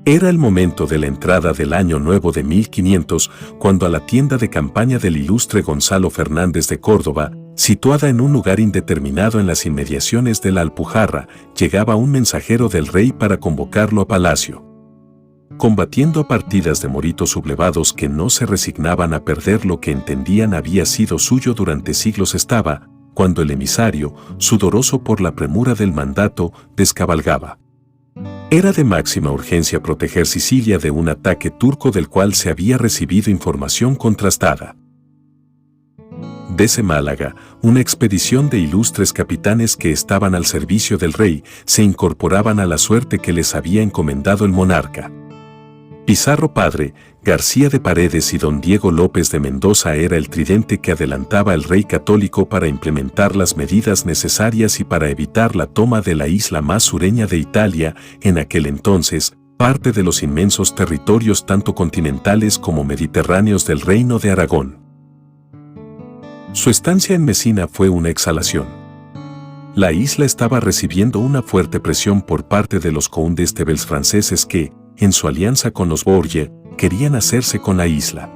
Era el momento de la entrada del año nuevo de 1500, cuando a la tienda de campaña del ilustre Gonzalo Fernández de Córdoba, situada en un lugar indeterminado en las inmediaciones de la Alpujarra, llegaba un mensajero del rey para convocarlo a palacio. Combatiendo a partidas de moritos sublevados que no se resignaban a perder lo que entendían había sido suyo durante siglos estaba, cuando el emisario, sudoroso por la premura del mandato, descabalgaba. Era de máxima urgencia proteger Sicilia de un ataque turco del cual se había recibido información contrastada. Desde Málaga, una expedición de ilustres capitanes que estaban al servicio del rey se incorporaban a la suerte que les había encomendado el monarca. Pizarro padre, García de Paredes y don Diego López de Mendoza era el tridente que adelantaba el rey católico para implementar las medidas necesarias y para evitar la toma de la isla más sureña de Italia, en aquel entonces, parte de los inmensos territorios tanto continentales como mediterráneos del Reino de Aragón. Su estancia en Mesina fue una exhalación. La isla estaba recibiendo una fuerte presión por parte de los condestables franceses que, en su alianza con los Borgia, querían hacerse con la isla.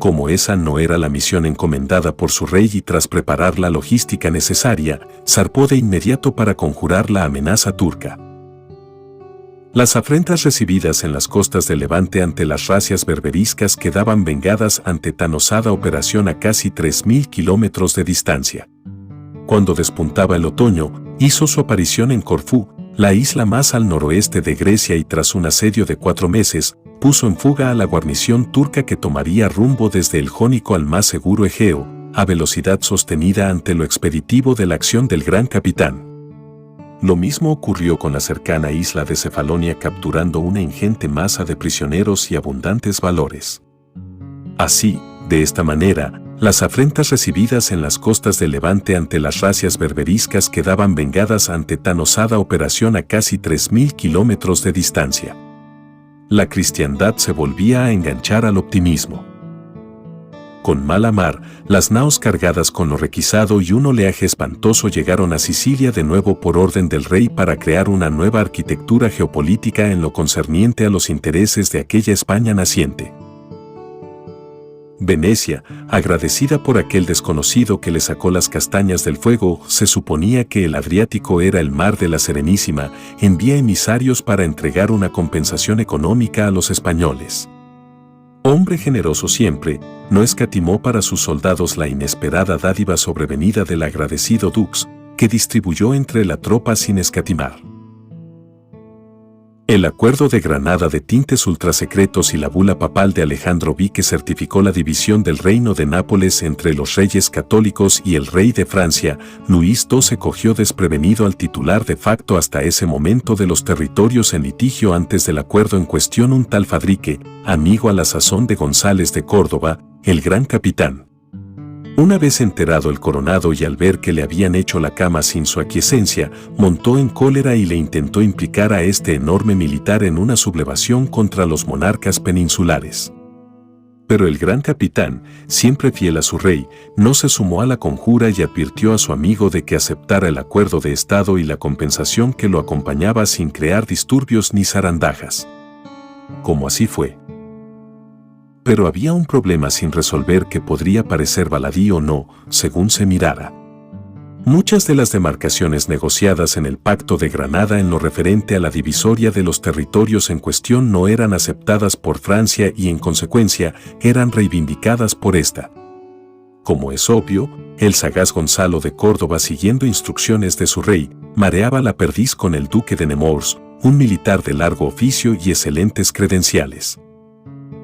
Como esa no era la misión encomendada por su rey y tras preparar la logística necesaria, zarpó de inmediato para conjurar la amenaza turca. Las afrentas recibidas en las costas de Levante ante las razias berberiscas quedaban vengadas ante tan osada operación a casi 3.000 kilómetros de distancia. Cuando despuntaba el otoño, hizo su aparición en Corfú, la isla más al noroeste de Grecia, y tras un asedio de 4 meses, puso en fuga a la guarnición turca que tomaría rumbo desde el Jónico al más seguro Egeo, a velocidad sostenida ante lo expeditivo de la acción del gran capitán. Lo mismo ocurrió con la cercana isla de Cefalonia, capturando una ingente masa de prisioneros y abundantes valores. Así, de esta manera, las afrentas recibidas en las costas de Levante ante las razias berberiscas quedaban vengadas ante tan osada operación a casi 3.000 kilómetros de distancia. La cristiandad se volvía a enganchar al optimismo. Con mala mar, las naos cargadas con lo requisado y un oleaje espantoso llegaron a Sicilia de nuevo por orden del rey para crear una nueva arquitectura geopolítica en lo concerniente a los intereses de aquella España naciente. Venecia, agradecida por aquel desconocido que le sacó las castañas del fuego, se suponía que el Adriático era el mar de la Serenísima, envía emisarios para entregar una compensación económica a los españoles. Hombre generoso siempre, no escatimó para sus soldados la inesperada dádiva sobrevenida del agradecido Dux, que distribuyó entre la tropa sin escatimar. El Acuerdo de Granada de tintes ultrasecretos y la bula papal de Alejandro V que certificó la división del reino de Nápoles entre los reyes católicos y el rey de Francia, Luis XII cogió desprevenido al titular de facto hasta ese momento de los territorios en litigio antes del acuerdo en cuestión, un tal Fadrique, amigo a la sazón de González de Córdoba, el gran capitán. Una vez enterado el coronado y al ver que le habían hecho la cama sin su aquiescencia, montó en cólera y le intentó implicar a este enorme militar en una sublevación contra los monarcas peninsulares. Pero el gran capitán, siempre fiel a su rey, no se sumó a la conjura y advirtió a su amigo de que aceptara el acuerdo de Estado y la compensación que lo acompañaba sin crear disturbios ni zarandajas. Como así fue. Pero había un problema sin resolver que podría parecer baladí o no, según se mirara. Muchas de las demarcaciones negociadas en el Pacto de Granada en lo referente a la divisoria de los territorios en cuestión no eran aceptadas por Francia y en consecuencia eran reivindicadas por esta. Como es obvio, el sagaz Gonzalo de Córdoba, siguiendo instrucciones de su rey, mareaba la perdiz con el duque de Nemours, un militar de largo oficio y excelentes credenciales.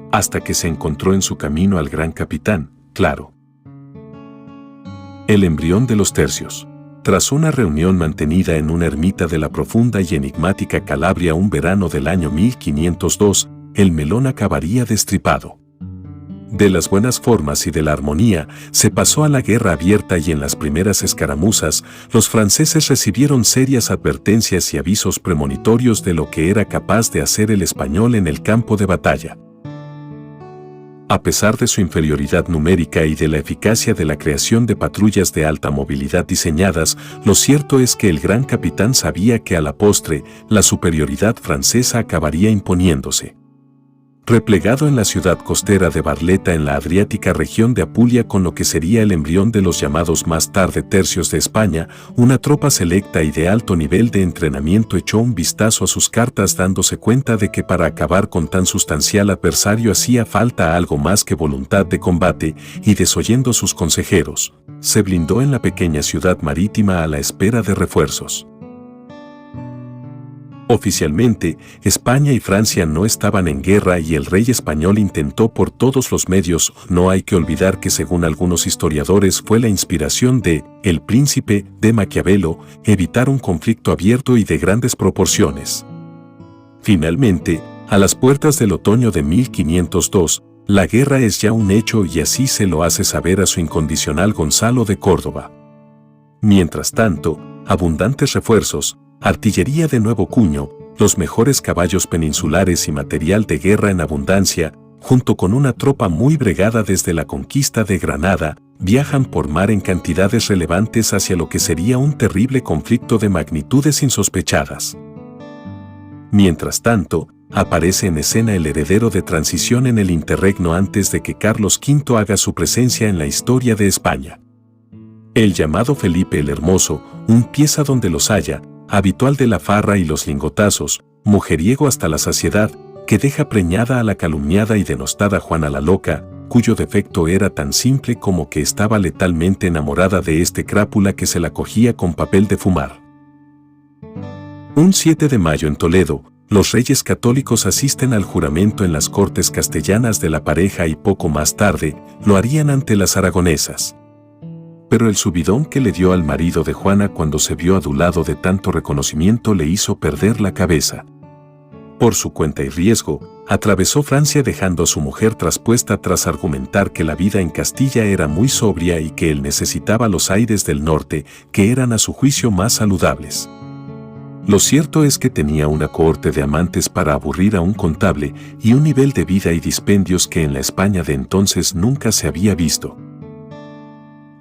Hasta que se encontró en su camino al gran capitán, claro. El embrión de los tercios. Tras una reunión mantenida en una ermita de la profunda y enigmática Calabria un verano del año 1502, el melón acabaría destripado. De las buenas formas y de la armonía, se pasó a la guerra abierta y en las primeras escaramuzas, los franceses recibieron serias advertencias y avisos premonitorios de lo que era capaz de hacer el español en el campo de batalla. A pesar de su inferioridad numérica y de la eficacia de la creación de patrullas de alta movilidad diseñadas, lo cierto es que el gran capitán sabía que a la postre, la superioridad francesa acabaría imponiéndose. Replegado en la ciudad costera de Barletta en la adriática región de Apulia con lo que sería el embrión de los llamados más tarde tercios de España, una tropa selecta y de alto nivel de entrenamiento echó un vistazo a sus cartas dándose cuenta de que para acabar con tan sustancial adversario hacía falta algo más que voluntad de combate y desoyendo a sus consejeros, se blindó en la pequeña ciudad marítima a la espera de refuerzos. Oficialmente, España y Francia no estaban en guerra y el rey español intentó por todos los medios. No hay que olvidar que según algunos historiadores fue la inspiración de El Príncipe de Maquiavelo evitar un conflicto abierto y de grandes proporciones. Finalmente, a las puertas del otoño de 1502, la guerra es ya un hecho y así se lo hace saber a su incondicional Gonzalo de Córdoba. Mientras tanto, abundantes refuerzos, artillería de nuevo cuño, los mejores caballos peninsulares y material de guerra en abundancia, junto con una tropa muy bregada desde la conquista de Granada, viajan por mar en cantidades relevantes hacia lo que sería un terrible conflicto de magnitudes insospechadas. Mientras tanto, aparece en escena el heredero de transición en el interregno antes de que Carlos V haga su presencia en la historia de España. El llamado Felipe el Hermoso, un pieza donde los haya, habitual de la farra y los lingotazos, mujeriego hasta la saciedad, que deja preñada a la calumniada y denostada Juana la Loca, cuyo defecto era tan simple como que estaba letalmente enamorada de este crápula que se la cogía con papel de fumar. Un 7 de mayo en Toledo, los reyes católicos asisten al juramento en las cortes castellanas de la pareja y poco más tarde lo harían ante las aragonesas. Pero el subidón que le dio al marido de Juana cuando se vio adulado de tanto reconocimiento le hizo perder la cabeza. Por su cuenta y riesgo, atravesó Francia dejando a su mujer traspuesta tras argumentar que la vida en Castilla era muy sobria y que él necesitaba los aires del norte, que eran a su juicio más saludables. Lo cierto es que tenía una cohorte de amantes para aburrir a un contable y un nivel de vida y dispendios que en la España de entonces nunca se había visto.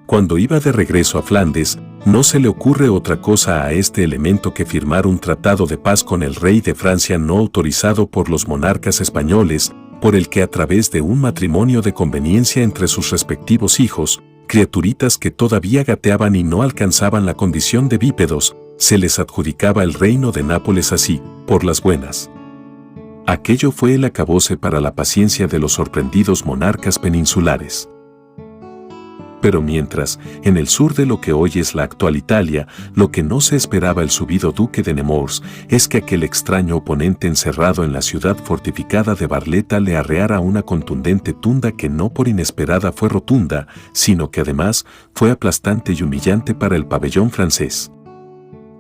Cuando iba de regreso a Flandes, no se le ocurre otra cosa a este elemento que firmar un tratado de paz con el rey de Francia no autorizado por los monarcas españoles, por el que a través de un matrimonio de conveniencia entre sus respectivos hijos, criaturitas que todavía gateaban y no alcanzaban la condición de bípedos, se les adjudicaba el reino de Nápoles así, por las buenas. Aquello fue el acabose para la paciencia de los sorprendidos monarcas peninsulares. Pero mientras, en el sur de lo que hoy es la actual Italia, lo que no se esperaba el subido duque de Nemours es que aquel extraño oponente encerrado en la ciudad fortificada de Barletta le arreara una contundente tunda que no por inesperada fue rotunda, sino que además fue aplastante y humillante para el pabellón francés.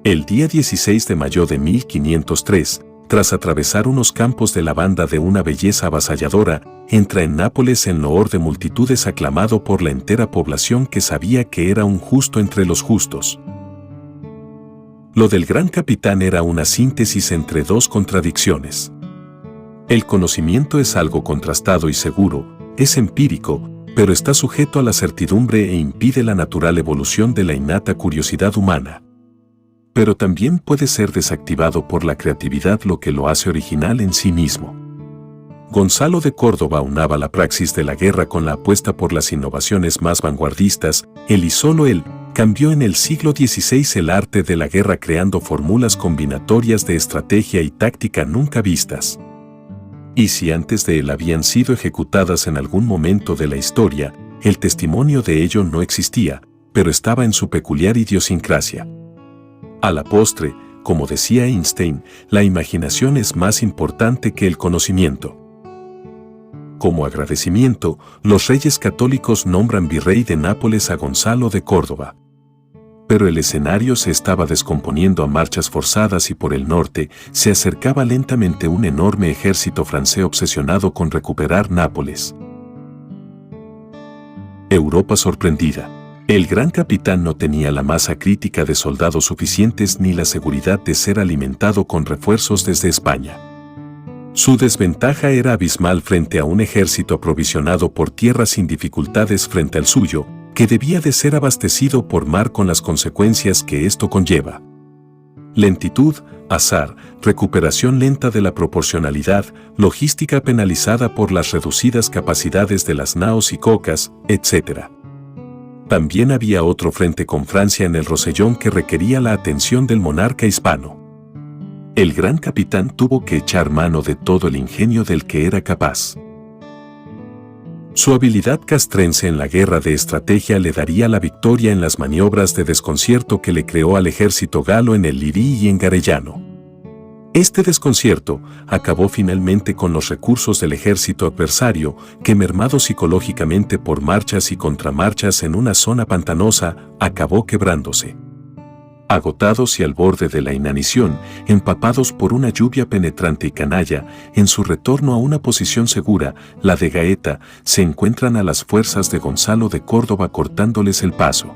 El día 16 de mayo de 1503, tras atravesar unos campos de lavanda de una belleza avasalladora, entra en Nápoles en loor de multitudes aclamado por la entera población que sabía que era un justo entre los justos. Lo del gran capitán era una síntesis entre dos contradicciones. El conocimiento es algo contrastado y seguro, es empírico, pero está sujeto a la certidumbre e impide la natural evolución de la innata curiosidad humana. Pero también puede ser desactivado por la creatividad, lo que lo hace original en sí mismo. Gonzalo de Córdoba unaba la praxis de la guerra con la apuesta por las innovaciones más vanguardistas. Él y solo él cambió en el siglo XVI el arte de la guerra creando fórmulas combinatorias de estrategia y táctica nunca vistas. Y si antes de él habían sido ejecutadas en algún momento de la historia, el testimonio de ello no existía, pero estaba en su peculiar idiosincrasia. A la postre, como decía Einstein, la imaginación es más importante que el conocimiento. Como agradecimiento, los reyes católicos nombran virrey de Nápoles a Gonzalo de Córdoba. Pero el escenario se estaba descomponiendo a marchas forzadas y por el norte se acercaba lentamente un enorme ejército francés obsesionado con recuperar Nápoles. Europa sorprendida. El gran capitán no tenía la masa crítica de soldados suficientes ni la seguridad de ser alimentado con refuerzos desde España. Su desventaja era abismal frente a un ejército aprovisionado por tierra sin dificultades frente al suyo, que debía de ser abastecido por mar con las consecuencias que esto conlleva. Lentitud, azar, recuperación lenta de la proporcionalidad, logística penalizada por las reducidas capacidades de las naos y cocas, etc. También había otro frente con Francia en el Rosellón que requería la atención del monarca hispano. El gran capitán tuvo que echar mano de todo el ingenio del que era capaz. Su habilidad castrense en la guerra de estrategia le daría la victoria en las maniobras de desconcierto que le creó al ejército galo en el Lirí y en Garellano. Este desconcierto acabó finalmente con los recursos del ejército adversario, que mermado psicológicamente por marchas y contramarchas en una zona pantanosa, acabó quebrándose. Agotados y al borde de la inanición, empapados por una lluvia penetrante y canalla, en su retorno a una posición segura, la de Gaeta, se encuentran a las fuerzas de Gonzalo de Córdoba cortándoles el paso.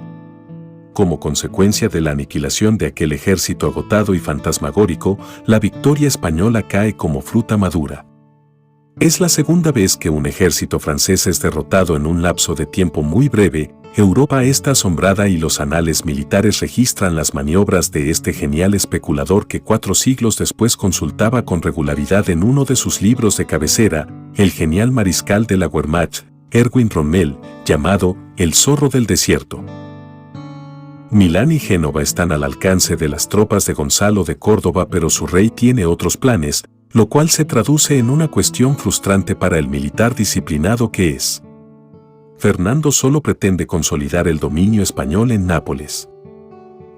Como consecuencia de la aniquilación de aquel ejército agotado y fantasmagórico, la victoria española cae como fruta madura. Es la segunda vez que un ejército francés es derrotado en un lapso de tiempo muy breve. Europa está asombrada y los anales militares registran las maniobras de este genial especulador que 4 siglos después consultaba con regularidad en uno de sus libros de cabecera, el genial mariscal de la Wehrmacht, Erwin Rommel, llamado El zorro del desierto. Milán y Génova están al alcance de las tropas de Gonzalo de Córdoba, pero su rey tiene otros planes, lo cual se traduce en una cuestión frustrante para el militar disciplinado que es. Fernando solo pretende consolidar el dominio español en Nápoles.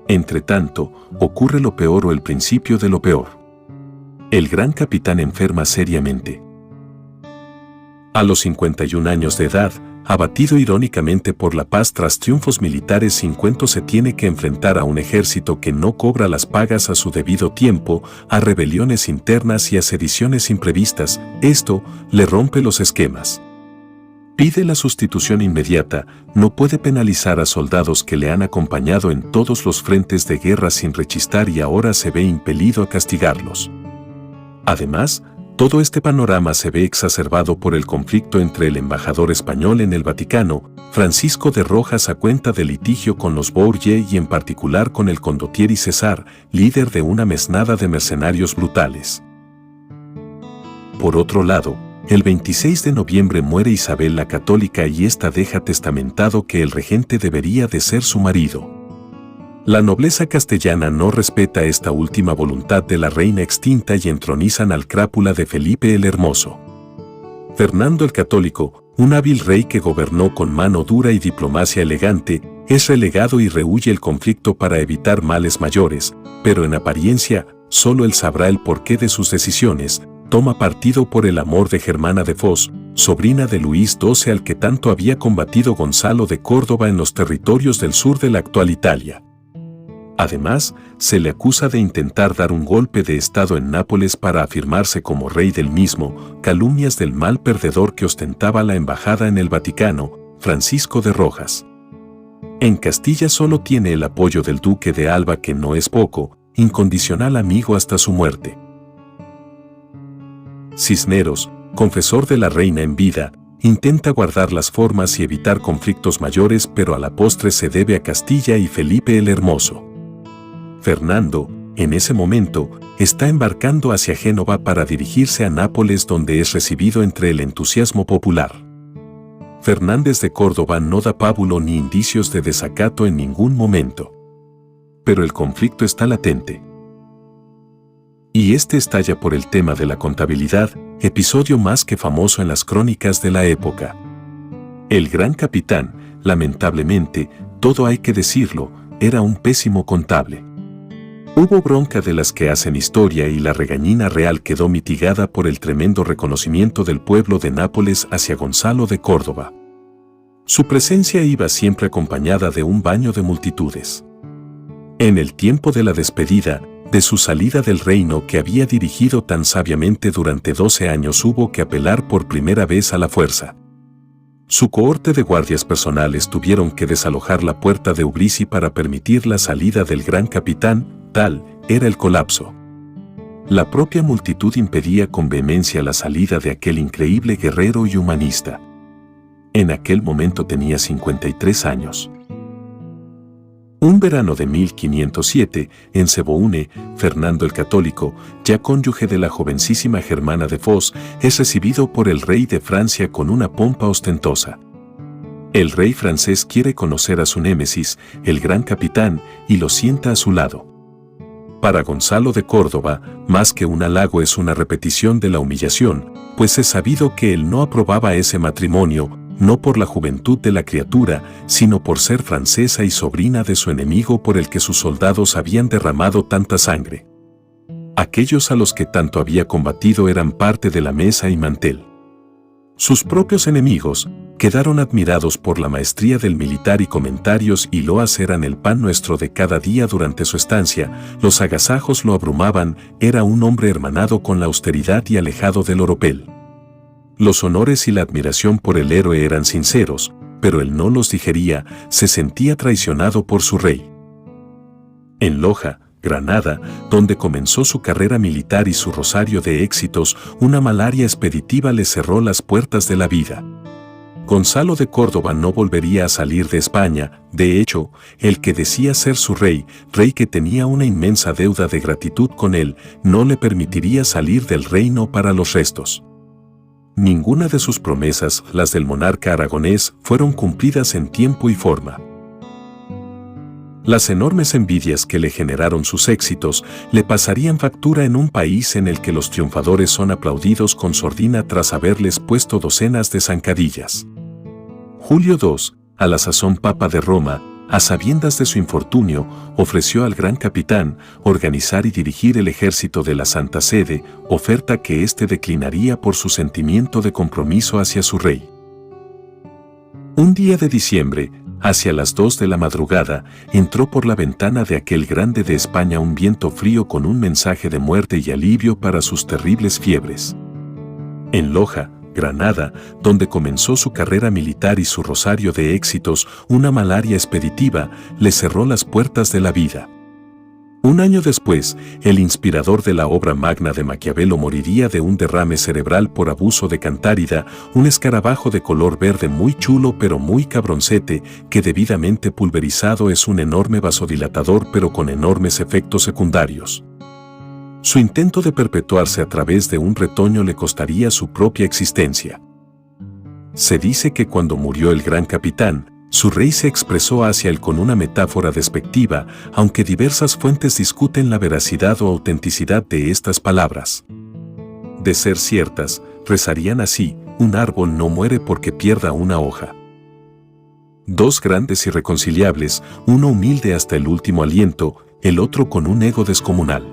Entretanto, ocurre lo peor o el principio de lo peor. El gran capitán enferma seriamente. A los 51 años de edad, abatido irónicamente por la paz tras triunfos militares sin cuento, se tiene que enfrentar a un ejército que no cobra las pagas a su debido tiempo, a rebeliones internas y a sediciones imprevistas. Esto le rompe los esquemas. Pide la sustitución inmediata, no puede penalizar a soldados que le han acompañado en todos los frentes de guerra sin rechistar y ahora se ve impelido a castigarlos. Además, todo este panorama se ve exacerbado por el conflicto entre el embajador español en el Vaticano, Francisco de Rojas, a cuenta del litigio con los Bourget y en particular con el condottieri César, líder de una mesnada de mercenarios brutales. Por otro lado, el 26 de noviembre muere Isabel la Católica y ésta deja testamentado que el regente debería de ser su marido. La nobleza castellana no respeta esta última voluntad de la reina extinta y entronizan al crápula de Felipe el Hermoso. Fernando el Católico, un hábil rey que gobernó con mano dura y diplomacia elegante, es relegado y rehúye el conflicto para evitar males mayores, pero en apariencia, solo él sabrá el porqué de sus decisiones. Toma partido por el amor de Germana de Foix, sobrina de Luis XII al que tanto había combatido Gonzalo de Córdoba en los territorios del sur de la actual Italia. Además, se le acusa de intentar dar un golpe de estado en Nápoles para afirmarse como rey del mismo, calumnias del mal perdedor que ostentaba la embajada en el Vaticano, Francisco de Rojas. En Castilla solo tiene el apoyo del duque de Alba, que no es poco, incondicional amigo hasta su muerte. Cisneros, confesor de la reina en vida, intenta guardar las formas y evitar conflictos mayores, pero a la postre se debe a Castilla y Felipe el Hermoso. Fernando, en ese momento, está embarcando hacia Génova para dirigirse a Nápoles, donde es recibido entre el entusiasmo popular. Fernández de Córdoba no da pábulo ni indicios de desacato en ningún momento. Pero el conflicto está latente. Y este estalla por el tema de la contabilidad, episodio más que famoso en las crónicas de la época. El gran capitán, lamentablemente, todo hay que decirlo, era un pésimo contable. Hubo bronca de las que hacen historia y la regañina real quedó mitigada por el tremendo reconocimiento del pueblo de Nápoles hacia Gonzalo de Córdoba. Su presencia iba siempre acompañada de un baño de multitudes. En el tiempo de la despedida, de su salida del reino que había dirigido tan sabiamente durante 12 años, hubo que apelar por primera vez a la fuerza. Su cohorte de guardias personales tuvieron que desalojar la puerta de Ubrizi para permitir la salida del gran capitán. Tal era el colapso. La propia multitud impedía con vehemencia la salida de aquel increíble guerrero y humanista. En aquel momento tenía 53 años. Un verano de 1507, en Seboune, Fernando el Católico, ya cónyuge de la jovencísima Germana de Foix, es recibido por el rey de Francia con una pompa ostentosa. El rey francés quiere conocer a su némesis, el gran capitán, y lo sienta a su lado. Para Gonzalo de Córdoba, más que un halago es una repetición de la humillación, pues es sabido que él no aprobaba ese matrimonio, no por la juventud de la criatura, sino por ser francesa y sobrina de su enemigo por el que sus soldados habían derramado tanta sangre. Aquellos a los que tanto había combatido eran parte de la mesa y mantel. Sus propios enemigos quedaron admirados por la maestría del militar y comentarios y loas eran el pan nuestro de cada día durante su estancia, los agasajos lo abrumaban, era un hombre hermanado con la austeridad y alejado del oropel. Los honores y la admiración por el héroe eran sinceros, pero él no los digería, se sentía traicionado por su rey. En Loja, Granada, donde comenzó su carrera militar y su rosario de éxitos, una malaria expeditiva le cerró las puertas de la vida. Gonzalo de Córdoba no volvería a salir de España, de hecho, el que decía ser su rey, rey que tenía una inmensa deuda de gratitud con él, no le permitiría salir del reino para los restos. Ninguna de sus promesas, las del monarca aragonés, fueron cumplidas en tiempo y forma. Las enormes envidias que le generaron sus éxitos le pasarían factura en un país en el que los triunfadores son aplaudidos con sordina tras haberles puesto docenas de zancadillas. Julio II, a la sazón Papa de Roma, a sabiendas de su infortunio, ofreció al gran capitán organizar y dirigir el ejército de la Santa Sede, oferta que éste declinaría por su sentimiento de compromiso hacia su rey. Un día de diciembre, hacia las 2 de la madrugada, entró por la ventana de aquel grande de España un viento frío con un mensaje de muerte y alivio para sus terribles fiebres. En Loja, Granada, donde comenzó su carrera militar y su rosario de éxitos, una malaria expeditiva le cerró las puertas de la vida. Un año después, el inspirador de la obra magna de Maquiavelo moriría de un derrame cerebral por abuso de Cantárida, un escarabajo de color verde muy chulo pero muy cabroncete, que debidamente pulverizado es un enorme vasodilatador pero con enormes efectos secundarios. Su intento de perpetuarse a través de un retoño le costaría su propia existencia. Se dice que cuando murió el gran capitán, su rey se expresó hacia él con una metáfora despectiva, aunque diversas fuentes discuten la veracidad o autenticidad de estas palabras. De ser ciertas, rezarían así: un árbol no muere porque pierda una hoja. Dos grandes irreconciliables, uno humilde hasta el último aliento, el otro con un ego descomunal.